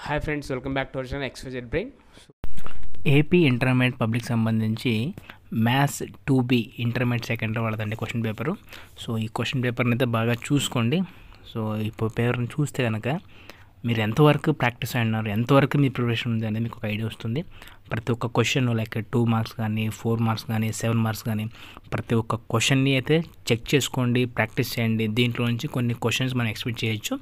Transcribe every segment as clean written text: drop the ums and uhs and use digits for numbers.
Hi friends, welcome back to our channel XYZ brain. AP intermediate public సంబంధించి maths 2B intermediate second వాళ్ళదండి question paper. So ఈ question పేపర్ని అయితే బాగా చూసుకోండి. సో ఈ పేపర్ని చూస్తే కనుక మీరు ఎంతవరకు ప్రాక్టీస్ అయినారు, ఎంతవరకు మీ ప్రిపరేషన్ ఉంది అనేది మీకు ఒక ఐడియా వస్తుంది. ప్రతి ఒక్క క్వశ్చన్ లైక్ 2 మార్క్స్ కానీ 4 మార్క్స్ కానీ 7 మార్క్స్ కానీ ప్రతి ఒక్క క్వశ్చన్ని అయితే చెక్ చేసుకోండి, ప్రాక్టీస్ చేయండి. దీంట్లో నుంచి కొన్ని క్వశ్చన్స్ మనం ఎక్స్పెక్ట్ చేయొచ్చు.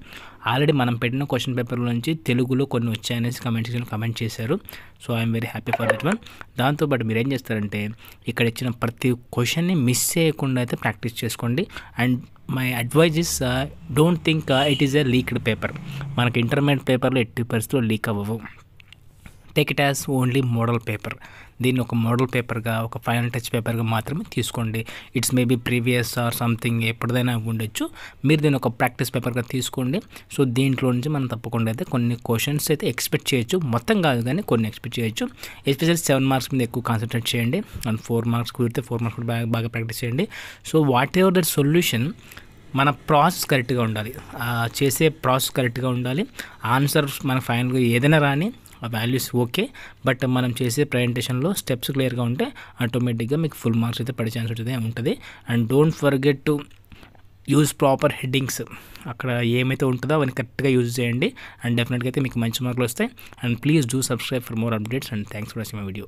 ఆల్రెడీ మనం పెట్టిన క్వశ్చన్ పేపర్ నుంచి తెలుగులో కొన్ని వచ్చాయనేసి కమెంట్ చేశారు. So I'm very happy for that one. దాంతోపాటు మీరు ఏం చేస్తారంటే ఇక్కడ ఇచ్చిన ప్రతి క్వశ్చన్ని మిస్ చేయకుండా అయితే ప్రాక్టీస్ చేసుకోండి. And my advice is don't think it is a leaked paper. మనకి ఇంటర్మీడియట్ పేపర్లో 80% లీక్ అవ్వవు. Take it as only model paper. దీన్ని ఒక మోడల్ పేపర్గా, ఒక ఫైనల్ టచ్ పేపర్గా మాత్రమే తీసుకోండి. It's maybe previous or something ఎప్పుడైనా ఉండొచ్చు. మీరు దీన్ని ఒక ప్రాక్టీస్ పేపర్గా తీసుకోండి. సో దీంట్లో నుంచి మనం తప్పకుండా అయితే కొన్ని క్వశ్చన్స్ అయితే ఎక్స్పెక్ట్ చేయొచ్చు. మొత్తం కాదు కానీ కొన్ని ఎక్స్పెక్ట్ చేయొచ్చు. ఎస్పెషల్లీ 7 మార్క్స్ మీద ఎక్కువ కాన్సన్ట్రేట్ చేయండి. అండ్ 4 మార్క్స్ కుదిరితే 4 మార్క్స్ కూడా బాగా ప్రాక్టీస్ చేయండి. So what ever that solution, మన ప్రాసెస్ కరెక్ట్గా ఉండాలి, చేసే ప్రాసెస్ కరెక్ట్గా ఉండాలి. ఆన్సర్ మన ఫైనల్గా ఏదైనా రాని ఆ వాల్యూస్ ఓకే, బట్ మనం చేసే ప్రజెంటేషన్లో స్టెప్స్ క్లియర్గా ఉంటే ఆటోమేటిక్గా మీకు ఫుల్ మార్క్స్ అయితే పడే ఛాన్స్ అయితే ఉంటుంది. And don't forget to use proper headings. అక్కడ ఏమైతే ఉంటుందో అవన్నీ కరెక్ట్గా యూజ్ చేయండి. అండ్ డెఫినెట్గా అయితే మీకు మంచి మార్కులు వస్తాయి. And please do subscribe for more updates. And thanks for watching my video.